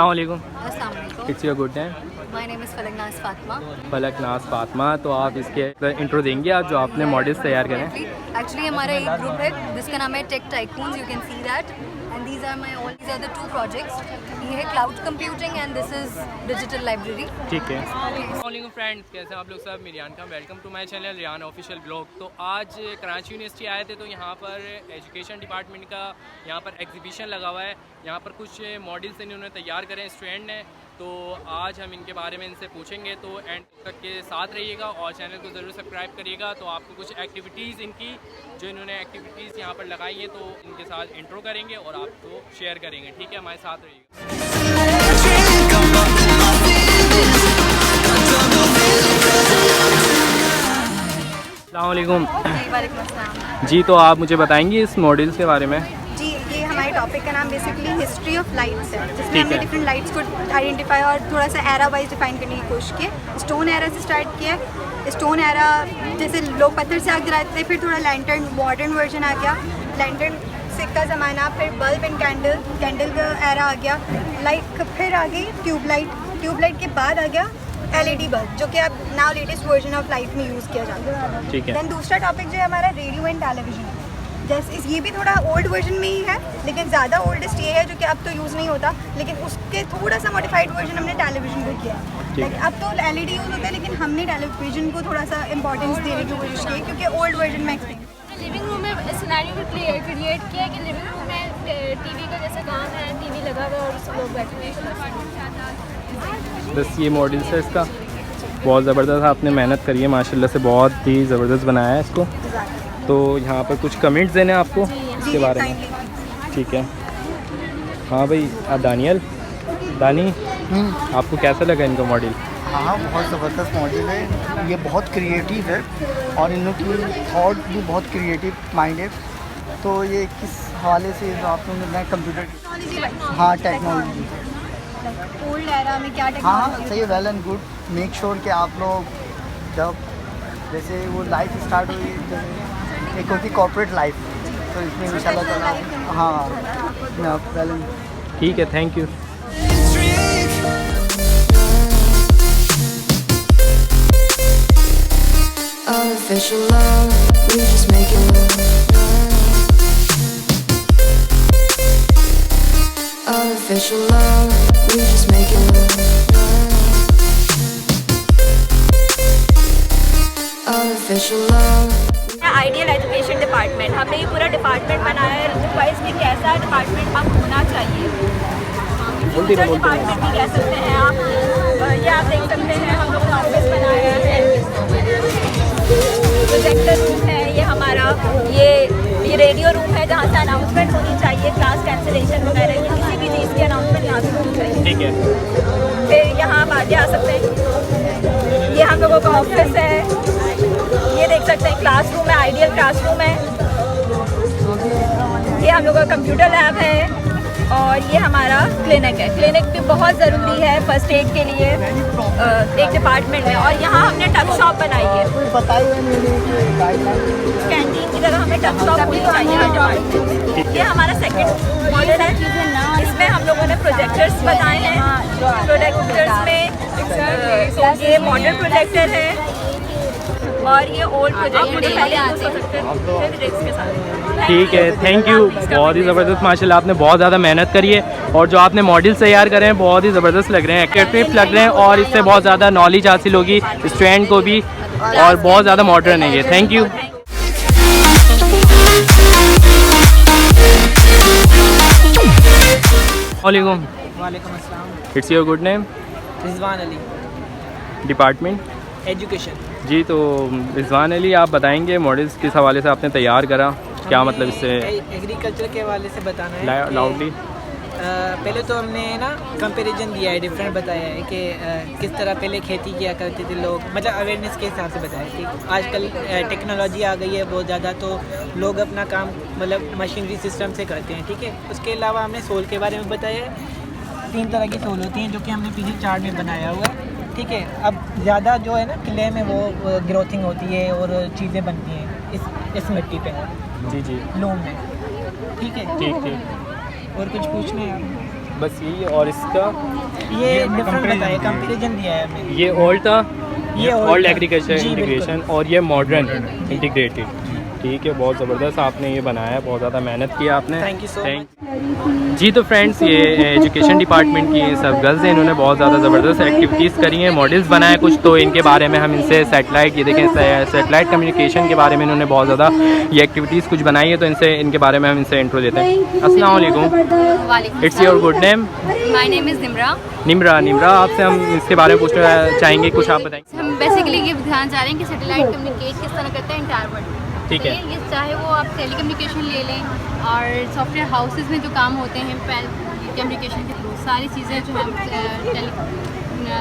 अस्सलामुअलैकुम। It's your good name? My name is Falaknaz Fatima. Falaknaz Fatima. तो आप इसके इंट्रो देंगे आप जो आपने मॉडल्स तैयार करें? एक्चुअली हमारा एक ग्रुप है जिसका नाम है tech tycoons, you can see that, and these are the two projects. ये है cloud computing and this is digital library. ठीक है। अस्सलाम फ्रेंड्स, कैसे आप लोग सब? मैं रियान का welcome to my channel Riyan official blog. तो आज कराची यूनिवर्सिटी आए थे, तो यहाँ पर एजुकेशन डिपार्टमेंट का यहाँ पर एग्जीबिशन लगा हुआ है। यहाँ पर कुछ मॉडल्स इन्होंने तैयार करें स्टूडेंट ने, तो आज हम इनके बारे में इनसे पूछेंगे। तो एंड तक के साथ रहिएगा और चैनल को ज़रूर सब्सक्राइब करिएगा। तो आपको कुछ एक्टिविटीज़ इनकी जो इन्होंने एक्टिविटीज़ यहाँ पर लगाई हैं तो इनके साथ इंट्रो करेंगे और आपको शेयर करेंगे। ठीक है, हमारे साथ रहिएगा। अस्सलामुअलैकुम। वालेकुम अस्सलाम। जी, तो आप मुझे बताएंगे इस मॉडल्स के बारे में? जी, ये हमारे टॉपिक का नाम बेसिकली हिस्ट्री ऑफ लाइट्स है, जिसमें ठीक हमने है। डिफरेंट लाइट्स को आइडेंटिफाई और थोड़ा सा एरा वाइज डिफाइन करने की कोशिश की है। स्टोन एरा से स्टार्ट किया है। स्टोन एरा जैसे लोग पत्थर से आग जलाते थे, फिर थोड़ा लैंटर्न मॉडर्न वर्जन आ गया, लैंटर्न से का ज़माना, फिर बल्ब एंड कैंडल का एरा आ गया, लाइट फिर आ गई ट्यूबलाइट के बाद आ गया LED बल्ब, जो कि अब now latest version of light में यूज़ किया जाता है। ठीक है। देन दूसरा टॉपिक जो है हमारा रेडियो एंड टेलीविजन है। जैसे ये भी थोड़ा ओल्ड वर्जन में ही है, लेकिन ज़्यादा ओल्डेस्ट ये है जो कि अब तो यूज़ नहीं होता, लेकिन उसके थोड़ा सा मॉडिफाइड वर्जन हमने टेलीविजन को किया है। लाइक अब तो LED यूज़ होता है, लेकिन हमने टेलीविजन को थोड़ा सा इंपॉर्टेंस देने की कोशिश की, क्योंकि ओल्ड वर्जन में एक्सप्लेन लिविंग रूम में सिनेरियो भी क्रिएट किया है कि लिविंग रूम में टीवी का जैसा काम है, टीवी लगा हुआ है और सब लोग बैठे हैं। बस ये मॉडल्स है इसका। बहुत ज़बरदस्त आपने मेहनत करी है माशाल्लाह से, बहुत ही ज़बरदस्त बनाया है इसको। तो यहाँ पर कुछ कमेंट्स देने हैं आपको इसके बारे में? ठीक है। हाँ भाई, दानी आपको कैसा लगा इनका मॉडल? हाँ, बहुत ज़बरदस्त मॉडल है। ये बहुत क्रिएटिव है और इन लोग की थॉट भी बहुत क्रिएटिव माइंड है। तो ये किस हवाले से आप लोगों ने कंप्यूटर, हाँ, टेक्नोलॉजी, ओल्ड एरा में क्या हाँ टेक्नोलॉजी सही है, well and good. Make sure कि आप लोग जब जैसे वो लाइफ स्टार्ट हुई, जैसे एक होती कॉर्पोरेट लाइफ, तो इसमें इंशाल्लाह ताला, हाँ, वेल एंड ठीक है, thank you. Artificial love, we just make it look artificial love, we just make it look artificial love. Ideal education department, हमने ये पूरा डिपार्टमेंट बनाया है रिवाइज कि कैसा डिपार्टमेंट अब होना चाहिए। फ्यूचर डिपार्टमेंट भी कह सकते हैं आप। ये आप देख सकते हैं, हम लोगों ने ऑफिस बनाया है, प्रोजेक्टर रूम है ये हमारा, ये रेडियो रूम है जहाँ से अनाउंसमेंट होनी चाहिए, क्लास कैंसिलेशन वगैरह, ये किसी भी चीज़ की अनाउंसमेंट यहाँ से होनी चाहिए। ठीक है। फिर यहाँ आप आगे आ सकते हैं, ये हम लोगों का ऑफिस है, ये देख सकते हैं क्लासरूम है, आइडियल क्लासरूम है, ये हम लोगों का कंप्यूटर लैब है, और ये हमारा क्लिनिक है। क्लिनिक भी बहुत ज़रूरी है फर्स्ट एड के लिए एक डिपार्टमेंट में। और यहाँ हमने टच शॉप बनाई है, कैंटीन की तरह हमें टच शॉप होनी चाहिए हर डिपार्टमेंट। ये हमारा सेकंड मॉडल है, इसमें हम लोगों ने प्रोजेक्टर्स बनाए हैं। प्रोजेक्टर्स में ये मॉडर्न प्रोजेक्टर है और ये ओल्ड प्रोजेक्टर पहले यूज़ हो सकते थे डिस्क के साथ। ठीक है, थैंक यू। बहुत ही ज़बरदस्त माशाल्लाह, आपने बहुत ज़्यादा मेहनत करी है और जो आपने मॉडल्स तैयार करे हैं बहुत ही ज़बरदस्त लग रहे हैं, एक्टिव लग रहे हैं और इससे बहुत ज़्यादा नॉलेज हासिल होगी स्टूडेंट को भी और बहुत ज़्यादा मॉडर्न है ये। Thank you. वालेकुम। वालेकुम अस्सलाम। It's your good name? Rizwan Ali, department? Education. जी, तो रिजवान अली आप बताएंगे मॉडल्स किस हवाले से आपने तैयार करा, क्या मतलब इससे? एग्रीकल्चर के हवाले से बताना है कि, लाउडली। पहले तो हमने ना कंपैरिजन दिया है, डिफरेंट बताया है कि किस तरह पहले खेती किया करते थे लोग, मतलब अवेयरनेस के हिसाब से बताया कि आजकल टेक्नोलॉजी आ गई है बहुत ज़्यादा, तो लोग अपना काम मतलब मशीनरी सिस्टम से करते हैं। ठीक है, उसके अलावा हमने सोल के बारे में बताया है। 3 तरह की सोल होती हैं जो कि हमने पीछे चार्ट में बनाया हुआ है। ठीक है, अब ज़्यादा जो है ना किले में वो ग्रोथिंग होती है और चीज़ें बनती हैं इस मिट्टी पे, जी लूम में। ठीक है, ठीक। और कुछ पूछना है? बस यही। और इसका ये डिफरेंट बताइए, कंपैरिजन दिया है हमें। ये ओल्ड था, ये ओल्ड एग्रीकल्चर जी, इंटीग्रेशन, और ये मॉडर्न इंटीग्रेटेड। ठीक है, बहुत ज़बरदस्त आपने ये बनाया है, बहुत ज़्यादा मेहनत किया आपने। Thank you so जी तो फ्रेंड्स, ये एजुकेशन डिपार्टमेंट की सब गर्ल्स हैं, इन्होंने बहुत ज़्यादा ज़बरदस्त एक्टिविटीज़ करी हैं, मॉडल्स बनाए कुछ, तो इनके बारे में हम इनसे सेटेलाइट, ये देखें सेटेलाइट कम्युनिकेशन के बारे में इन्होंने बहुत ज़्यादा ये एक्टिविटीज़ कुछ बनाई है, तो इनके बारे में हम इनसे इंट्रो देते हैं। अस्सलाम वालेकुम, it's your good name? My name is Nimra. Nimra, आपसे हम इसके बारे में पूछना चाहेंगे, कुछ आप बताएंगे। हम बेसिकली ये ध्यान जा रहे हैं कि सैटेलाइट कम्युनिकेट किस तरह करते हैं इंटायर वर्ल्ड। ठीक है। ये चाहे वो आप टेली कम्युनिकेशन ले लें और सॉफ्टवेयर हाउसेज में जो काम होते हैं कम्युनिकेशन के थ्रू, सारी चीज़ें जो है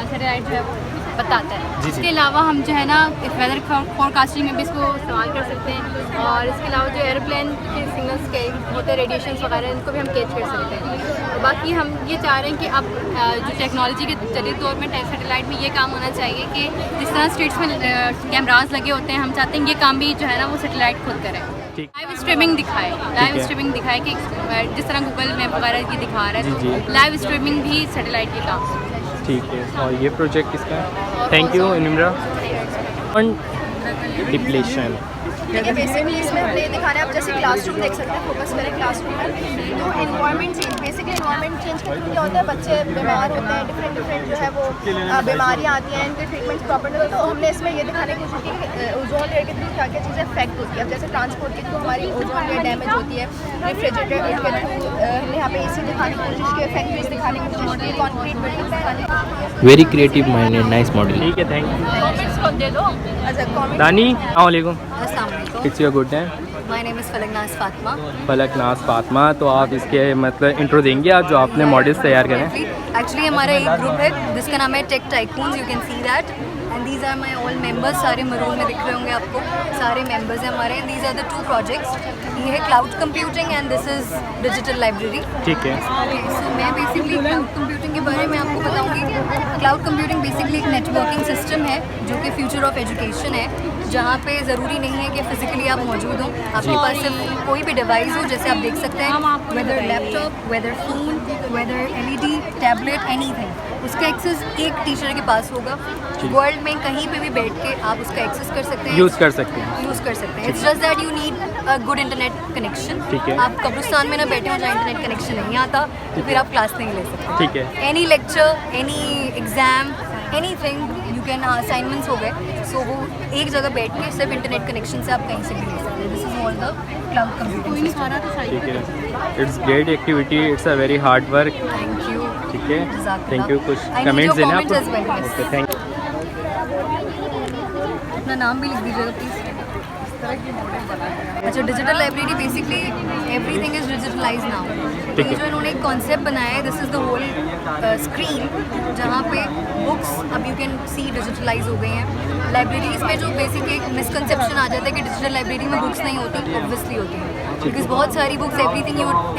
सैटेलाइट जो है वो बताता है। इसके अलावा हम जो है ना वेदर फोरकास्टिंग में भी इसको इस्तेमाल कर सकते हैं, और इसके अलावा जो एरोप्लेन के सिग्नल्स के होते हैं, रेडिएशन वगैरह, इनको भी हम कैच कर सकते हैं। और बाकी हम ये चाह रहे हैं कि अब जो टेक्नोलॉजी के जदीद दौर में सैटेलाइट में ये काम होना चाहिए कि जिस तरह स्ट्रीट्स में कैमराज लगे होते हैं, हम चाहते हैं ये काम भी जो है ना वो सैटेलाइट खुद करे। लाइव स्ट्रीमिंग दिखाए कि जिस तरह गूगल मैप वगैरह की दिखा रहा है, लाइव स्ट्रीमिंग भी सैटेलाइट के काम। ठीक है, और ये प्रोजेक्ट किसका है? Thank you Nimra. डिप्लेशन देखिए बेसिकली इसमें हमने ये दिखा रहे हैं, आप जैसे क्लासरूम देख सकते हैं, फोकस करें क्लासरूम में, तो environment change, basically environment change के थ्रू क्या होता है, बच्चे बीमार होते हैं, डिफरेंट जो है वो बीमारियाँ आती हैं, इनके ट्रीटमेंट प्रॉपर नहीं होते, तो हमने इसमें ये दिखाने की कोशिश की कि ओजोन लेयर के थ्रू क्या क्या चीज़ें अफेक्ट होती है। अब जैसे ट्रांसपोर्ट के थ्रू हमारी ओजोन लेयर डैमेज होती है, रेफ्रिजरेटर के थ्रू हमने यहाँ पे AC दिखाने की कोशिश की, फैक्ट्रीज दिखाने की कोशिश की, कॉन्क्रीट बिल्डिंग्स दिखाने की कोशिश की। Very creative minded, nice model. ठीक है, थैंक यू। कमेंट्स को दे दो। दानी, अस्सलाम वालेकुम, अस्सलाम वालेकुम, it's your good name? My name is Falaknaz Fatima. Falaknaz Fatima, तो आप इसके मतलब इंट्रो देंगे आप जो आपने मॉडल्स तैयार करें? एक्चुअली हमारा एक ग्रुप है जिसका नाम है tech tycoons, you can see that, and these are my all members, सारे मरून में दिख रहे होंगे आपको, सारे मेंबर्स हैं हमारे। दीज आर द 2 प्रोजेक्ट्स, ये है cloud computing and this is digital library. ठीक है। सो मैं बेसिकली क्लाउड कंप्यूटिंग के बारे में आपको बताऊंगी। क्लाउड कंप्यूटिंग बेसिकली एक नेटवर्किंग सिस्टम है जो कि फ्यूचर ऑफ एजुकेशन है, जहाँ पे ज़रूरी नहीं है कि फिजिकली आप मौजूद हों, आपके पास सिर्फ कोई भी डिवाइस हो, जैसे आप देख सकते हैं, whether laptop, whether phone, whether LED, tablet, anything, उसका एक्सेस एक टीचर के पास होगा। वर्ल्ड में कहीं पे भी बैठ के आप उसका एक्सेस कर सकते हैं, यूज़ कर सकते हैं। It's just that you need a good internet connection. ठीक है। आप कब्रिस्तान में ना बैठे हो जहाँ इंटरनेट कनेक्शन नहीं आता, तो फिर आप क्लास नहीं ले सकते। ठीक है। Any lecture, any exam, anything you can, assignments हो गए, सो वो एक जगह बैठ के सिर्फ इंटरनेट कनेक्शन से आप कहीं से भी ले सकते हैं। This is all the cloud computing. ठीक है, it's great activity, it's a very hard work. Thank you. ठीक है, जज़ाकल्लाह। Thank you. कुछ I need कमेंट्स your देना comments आपको? as well, yes. Okay, thank you. अपना नाम भी लिख दीजिएगा प्लीज़। अच्छा, digital library basically everything is digitalize now. तो ये जो इन्होंने एक कॉन्सेप्ट बनाया है, this is the whole screen, जहाँ पे बुक्स अब यू कैन सी डिजिटलाइज हो गई हैं। लाइब्रेरीज में जो बेसिकली एक मिसकंसेप्शन आ जाता है कि डिजिटल लाइब्रेरी में बुक्स नहीं होती, ऑब्वियसली होती हैं, बिकॉज बहुत सारी बुक्स,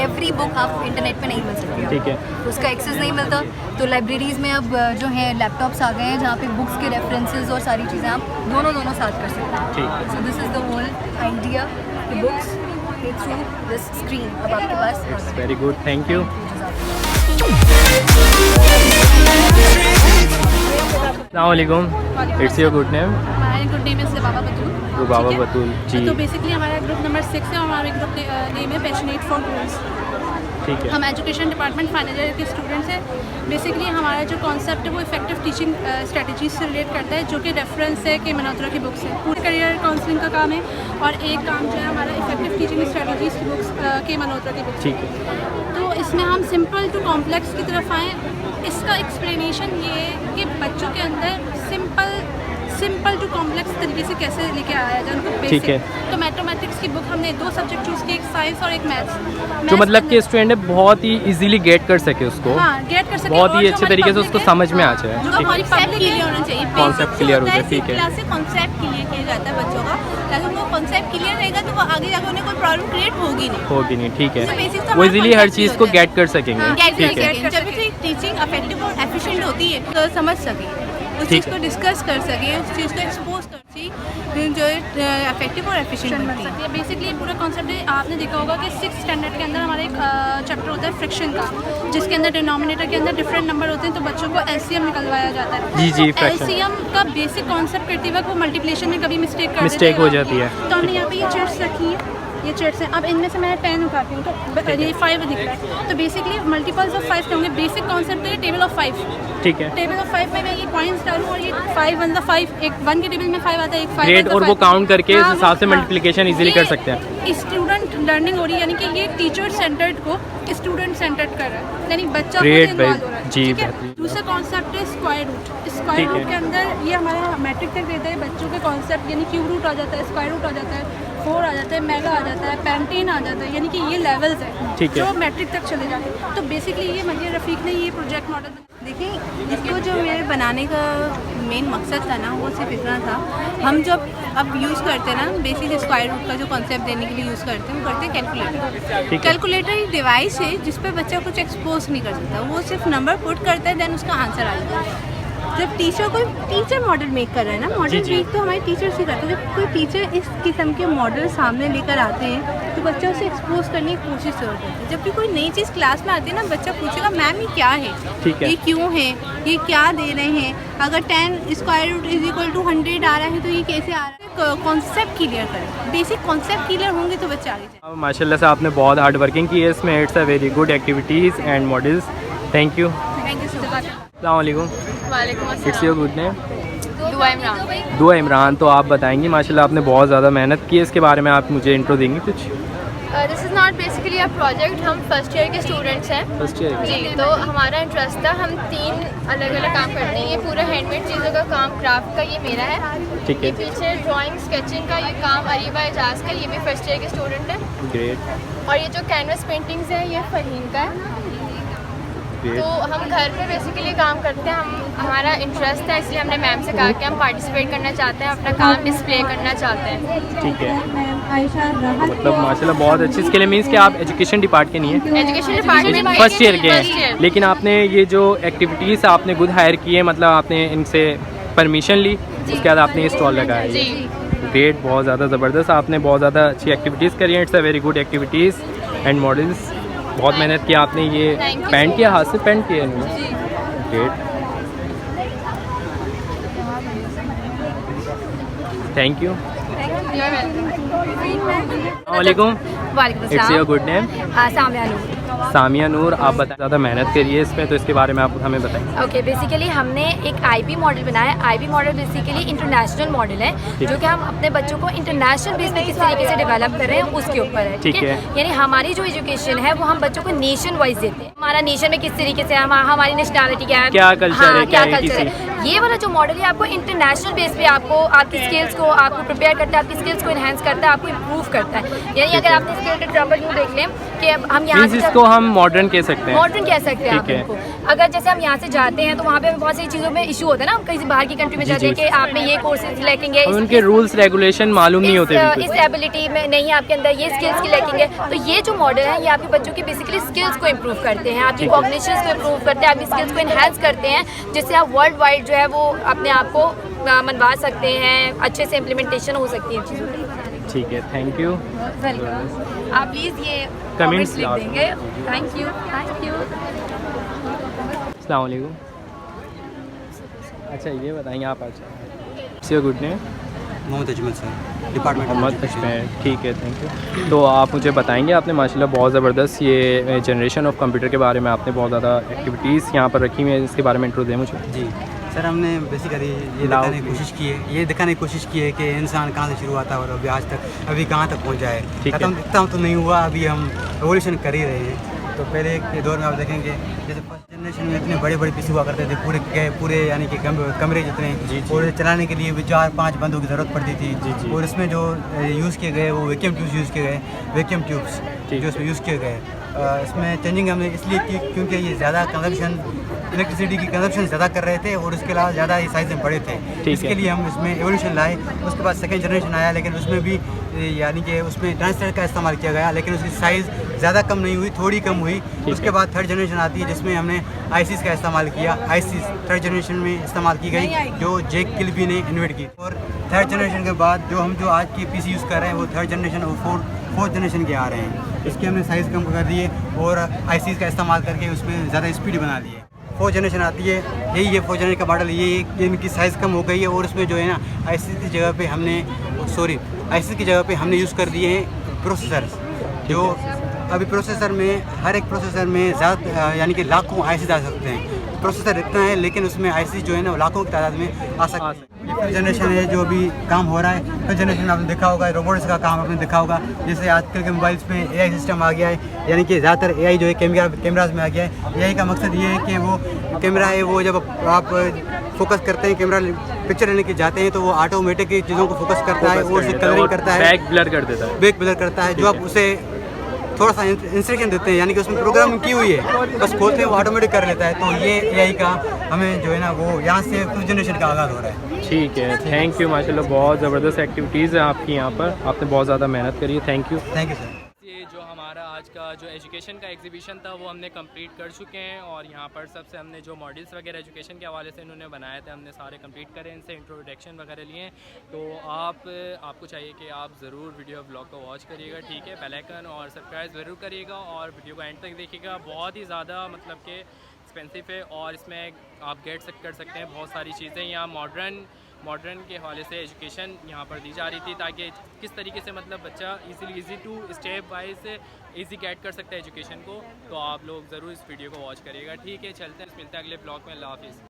एवरी बुक आप इंटरनेट पे नहीं मिल सकती। ठीक है। तो उसका एक्सेस नहीं मिलता, तो लाइब्रेरीज़ में अब जो है लैपटॉप्स आ गए हैं जहाँ पे बुक्स के रेफरेंसेस और सारी चीज़ें आप दोनों साथ कर सकते हैं। ठीक। So this is the whole idea, books through this screen अब आपके पास। Very good, thank you. अस्सलाम वालेकुम, इट्स योर गुड नेम? हमारे ग्रुप नेम है बाबा बतूल। बाबा बतूल जी। तो बेसिकली हमारा ग्रुप नंबर 6 है और हमारे ग्रुप नेम है पैशनेट फॉर गोल्स। ठीक है। हम एजुकेशन डिपार्टमेंट फाइनल ईयर के स्टूडेंट्स हैं। बेसिकली हमारा जो कॉन्सेप्ट है वो इफेक्टिव टीचिंग स्ट्रेटजीज से रिलेट करता है, जो कि रेफरेंस है कि मल्होत्रा की बुक्स है। पूरे करियर काउंसलिंग का काम है, और एक काम जो है हमारा इफेक्टिव टीचिंग स्ट्रेटजीज की बुक्स के मल्होत्रा की बुक्स। ठीक है। तो इसमें हम सिंपल टू कॉम्प्लेक्स की तरफ आएँ। इसका एक्सप्लेनेशन ये है कि बच्चों के अंदर सिंपल टू कॉम्प्लेक्स तरीके से कैसे लेके आया जाए उनको ठीक है। बेसिक। तो मैथमेटिक्स की बुक हमने 2 सब्जेक्ट चूज़ किए, एक साइंस और एक मैथ्स। जो मतलब कि स्टूडेंट बहुत ही इजीली गेट कर सके उसको, हाँ, गेट कर सके, बहुत और ही जो अच्छे हमारी तरीके से public उसको है, समझ में आ हाँ, जाए। जो ठीक हमारी है। पब्लिक क्लियर होना चाहिए। कॉन्सेप्ट क्लियर हो जाए। ठीक है। क्लास से कॉन्सेप्ट क्लियर किया जाता है बच्चों का, ताकि उनको कॉन्सेप्ट क्लियर रहेगा तो वो आगे जाकर उन्हें कोई प्रॉब्लम क्रिएट होगी नहीं। ठीक है। तो basic तो वो हमारा इजीली हर concept चीज़ ही को होता है। गेट कर सकेंगे। ठीक है। जब से टीचिंग इफेक्टिव और एफिशिएंट होती है तो समझ सके। उस चीज़ को डिस्कस कर सके, उस चीज़ को एक्सपोज कर सके, जो इफेक्टिव और एफिशिएंट बनती है। बेसिकली पूरा कॉन्सेप्ट है, आपने देखा होगा कि 6th स्टैंडर्ड के अंदर हमारा एक चैप्टर होता है फ्रिक्शन का, जिसके अंदर डिनोमिनेटर के अंदर डिफरेंट नंबर होते हैं, तो बच्चों को एलसीएम निकलवाया जाता है। जी एलसीएम का बेसिक कॉन्सेप्ट करते वक्त वो मल्टीप्लिकेशन में कभी मिस्टेक हो जाती है। तो हमने यहाँ पे ये चिट्स रखी है, ये चिट्स हैं। अब इनमें से मैं 10 उठाती हूँ तो ये 5 दिख रहा है, तो बेसिकली मल्टीपल्स ऑफ 5 के होंगे। बेसिक कॉन्सेप्ट है टेबल ऑफ 5, ठीक है। टेबल ऑफ 5 में मैं ये पॉइंट्स डालूँ और ये 5 1 द 5, एक 1 के टेबल में 5 आता है, एक 5 ग्रेट, और वो काउंट करके इस हिसाब से मल्टीप्लिकेशन इजीली कर सकते हैं। स्टूडेंट लर्निंग हो रही है, यानी कि ये टीचर सेंटर्ड को स्टूडेंट सेंटर्ड कर रहा है, यानी बच्चा खुद इन्वॉल्व हो रहा है। जी, ठीक है। दूसरा कॉन्सेप्ट है स्क्वायर रूट। स्क्वायर रूट के अंदर ये हमारा मैट्रिक तक देता है बच्चों के कॉन्सेप्ट, यानी क्यूब रूट आ जाता है, स्क्वायर रूट आ जाता है, 4 आ जाता है, मेगा आ जाता है, पेंटेन आ जाता है, यानी कि ये लेवल्स है जो मैट्रिक तक चले जाते हैं। तो बेसिकली ये मरियम रफ़ीक ने ये प्रोजेक्ट मॉडल देखिए, इसको जो मेरे बनाने का मेन मकसद था ना, वो सिर्फ इतना था, हम जब अब यूज़ करते हैं ना बेसिक स्क्वायर रूट का जो कॉन्सेप्ट देने के लिए यूज़ करते हैं, वो करते हैं कैलकुलेटर। कैलकुलेटर एक डिवाइस है जिस पर बच्चा कुछ एक्सपोज नहीं कर सकता, वो सिर्फ नंबर पुट करता है, देन उसका आंसर आ जाता है। जब टीचर मॉडल मेक कर रहा है ना, मॉडल मेक तो हमारे टीचर्स ही करते हैं। जब कोई टीचर इस किस्म के मॉडल सामने लेकर आते हैं तो बच्चा उसे एक्सपोज करने की कोशिश करता है। जब भी कोई नई चीज़ क्लास में आती है ना, बच्चा पूछेगा मैम ये क्या है, ये क्यों है, ये क्या दे रहे हैं, अगर 10 square root is equal to 100 आ रहा है तो ये कैसे आ रहा है। कॉन्सेप्ट क्लियर करें, बेसिक कॉन्सेप्ट क्लियर होंगे तो बच्चा आगे जाए। माशाल्लाह से आपने बहुत हार्ड वर्किंग की है इसमें। It's a very good activities and models. Thank you so much. अस्सलाम वालेकुम। It's your good name? दुआ इमरान। तो आप बताएंगी, माशाल्लाह आपने बहुत ज़्यादा मेहनत की है, इसके बारे में आप मुझे इंट्रो देंगे कुछ? This is not basically a project, हम फर्स्ट ईयर के स्टूडेंट्स हैं। फर्स्ट ईयर जी, तो हमारा इंटरेस्ट था, हम 3 अलग अलग काम करते हैं। ये पूरा हैंडमेड चीज़ों का काम, क्राफ्ट का, ये मेरा है। ठीक है। पीछे ड्राइंग स्केचिंग का ये काम अरीबा एजाज का, ये भी फर्स्ट ईयर के स्टूडेंट है। ग्रेट। और ये जो कैनवस पेंटिंग्स है ये फरहीन का है। तो हम घर पे बेसिकली काम करते हैं, हमारा इंटरेस्ट है, इसलिए हमने मैम से कहा कि हम पार्टिसिपेट करना चाहते हैं, अपना काम डिस्प्ले करना चाहते हैं। ठीक है। मतलब माशाल्लाह बहुत अच्छी स्किल है। मीन्स कि आप एजुकेशन डिपार्ट के नहीं है? एजुकेशन डिपार्टमेंट फर्स्ट ईयर के हैं, लेकिन आपने ये जो एक्टिविटीज़ आपने खुद हायर की है, मतलब आपने इनसे परमिशन ली, उसके बाद आपने ये स्टॉल लगाया है। ग्रेट, बहुत ज़्यादा ज़बरदस्त, आपने बहुत ज़्यादा अच्छी एक्टिविटीज़ करी हैं। It's a very good activities and models. बहुत मेहनत की आपने, ये पेंट किया, हाथ से पेंट किया है। Great, thank you. वालेकुम। It's your good name? Samia Noor. Samia Noor, आप बताएं, ज़्यादा मेहनत करी है इसमें, तो इसके बारे में आप हमें बताएं। ओके, बेसिकली हमने एक आईपी मॉडल बनाया है। IP model basically international model है, जो कि हम अपने बच्चों को इंटरनेशनल बेस पे किस तरीके से डेवलप कर रहे हैं उसके ऊपर है। ठीक है। यानी हमारी जो एजुकेशन है वो हम बच्चों को नेशन वाइज देते हैं। हमारा नेशन में किस तरीके से हमारी नेशनलिटी क्या है, क्या कल्चर है, क्या कल्चर है। ये वाला जो मॉडल है आपको इंटरनेशनल बेस पे आपको आपकी स्किल्स को आपको प्रिपेयर करता है, आपकी स्किल्स को इन्हेंस करता है, आपको इम्प्रूव करता है। यानी अगर आपने इसके एग्जाम्पल यूँ देख लें कि हम यहाँ से, इसको हम मॉडर्न कह सकते हैं, मॉडर्न कह सकते हैं आप इनको। अगर जैसे हम यहाँ से जाते हैं तो वहाँ पे हमें बहुत सारी चीज़ों में इशू होता है ना, हम कहीं बाहर की कंट्री में जाते हैं कि आपने ये कोर्सेज लैकिंग है, उनके रूल्स रेगुलेशन मालूम नहीं होते, इस एबिलिटी में नहीं है आपके अंदर, ये स्किल्स की लैकिंग है। तो ये जो मॉडल है ये आपके बच्चों की बेसिकली स्किल्स को इम्प्रूव करते हैं, आपकी कॉग्निशंस को इम्प्रूव करते हैं, आपकी स्किल्स को इन्हेंस करते हैं, जिससे आप वर्ल्ड वाइड जो है वो अपने आप को मनवा सकते हैं, अच्छे से इम्प्लीमेंटेशन हो सकती है चीज़ों की। ठीक है, थैंक यू। वेलकम। आप प्लीज़ ये कमेंट्स लिख देंगे। Thank you, thank you. अस्सलाम वालेकुम। अच्छा, ये बताएंगे आप आज good name? Mohammad Ajmal sir, department Mohammad Ajmal. ठीक है, थैंक यू। तो आप मुझे बताएंगे, आपने माशाल्लाह बहुत ज़बरदस्त ये जनरेशन ऑफ कंप्यूटर के बारे में आपने बहुत ज़्यादा एक्टिविटीज़ यहाँ पर रखी हुई है, इसके बारे में इंट्रो दें मुझे। जी सर, हमने बेसिकली ये दिखाने की कोशिश की है कि इंसान कहाँ से शुरू हुआ था और अभी आज तक अभी कहाँ तक पहुँचा है। खत्म तो नहीं हुआ, अभी हम एवोल्यूशन कर ही रहे हैं। तो पहले के दौर में आप देखेंगे जैसे फर्स्ट जनरेशन में इतने बड़े बड़े पीसी हुआ करते थे, पूरे यानी कि कमरे जितने, और चलाने के लिए भी 4-5 बंदों की ज़रूरत पड़ती थी। और इसमें जो यूज़ किए गए वो वैक्यूम ट्यूब्स यूज़ किए गए, वैक्यूम ट्यूब्स जो इसमें यूज़ किए गए। इसमें चेंजिंग हमने इसलिए की क्योंकि ये ज़्यादा कंजप्शन इलेक्ट्रिसिटी की कंजप्शन ज़्यादा कर रहे थे और उसके अलावा ज़्यादा साइज़ में बड़े थे। इसके लिए हम इसमें एवोल्यूशन लाए। उसके बाद सेकेंड जनरेशन आया, लेकिन उसमें भी यानी कि उसमें ट्रांजिस्टर का इस्तेमाल किया गया, लेकिन उसकी साइज़ ज़्यादा कम नहीं हुई, थोड़ी कम हुई। उसके बाद थर्ड जनरेशन आती है जिसमें हमने ICs का इस्तेमाल किया। ICs थर्ड जनरेशन में इस्तेमाल की गई जो जैक किल्बी ने इन्वेंट की। और थर्ड जनरेशन के बाद जो आज की PC यूज़ कर रहे हैं वो थर्ड जनरेशन और फोर्थ जनरेशन के आ रहे हैं। इसके हमने साइज़ कम कर दिए और ICs का इस्तेमाल करके उसमें ज़्यादा स्पीड बना दी है। फोर्थ जनरेशन आती है, यही है फोर्थ जनरेशन का मॉडल, ये है कि इनकी साइज़ कम हो गई है और उसमें जो है ना ICs की जगह पे हमने यूज़ कर दिए हैं प्रोसेसर्स। जो अभी प्रोसेसर में हर एक प्रोसेसर में ज़्यादा यानी कि लाखों ICs आ सकते हैं। प्रोसेसर इतना है लेकिन उसमें ICs जो है ना लाखों की तादाद में आ सकते हैं। ये फिफ्थ जनरेशन है जो अभी काम हो रहा है। फिफ्थ जनरेशन में आपने देखा होगा रोबोट्स का काम आपने देखा होगा। जैसे आजकल के मोबाइल्स में AI सिस्टम आ गया है, यानी कि ज़्यादातर AI जो है कैमराज में आ गया है। AI का मकसद ये है कि वो कैमरा है वो जब आप फोकस करते हैं, कैमरा पिक्चर लेने के जाते हैं तो वो ऑटोमेटिक चीज़ों को फोकस करता है और उसे कलरिंग करता है, बैक ब्लर करता है। जो आप उसे थोड़ा सा इंस्ट्रक्शन देते हैं यानी कि उसमें प्रोग्रामिंग की हुई है, बस खोलते हैं वो ऑटोमेटिक कर लेता है। तो ये AI का हमें जो है ना वो यहाँ से फिफ्थ जनरेशन का आगाज़ हो रहा है। ठीक है, थैंक यू। माशाल्लाह बहुत ज़बरदस्त एक्टिविटीज़ हैं आपकी यहाँ पर, आपने बहुत ज़्यादा मेहनत करी है। Thank you sir. ये जो हमारा आज का जो एजुकेशन का एग्जीबिशन था वो हमने कंप्लीट कर चुके हैं और यहाँ पर सबसे हमने जो मॉडल्स वगैरह एजुकेशन के हवाले से इन्होंने बनाए थे हमने सारे कंप्लीट करे, इनसे इंट्रोडक्शन वगैरह लिए। तो आपको चाहिए कि आप ज़रूर वीडियो ब्लॉग को वॉच करिएगा, ठीक है। बेल आइकन और सब्सक्राइब ज़रूर करिएगा और वीडियो को एंड तक देखिएगा। बहुत ही ज़्यादा मतलब कि एक्सपेंसिव है और इसमें आप गेट कर सकते हैं बहुत सारी चीज़ें। यहाँ मॉडर्न के हवाले से एजुकेशन यहाँ पर दी जा रही थी ताकि किस तरीके से मतलब बच्चा easy to step wise easy get कर सकता है एजुकेशन को। तो आप लोग ज़रूर इस वीडियो को वॉच करिएगा, ठीक है। चलते हैं, मिलते हैं अगले ब्लॉग में। अल्लाह हाफिज़।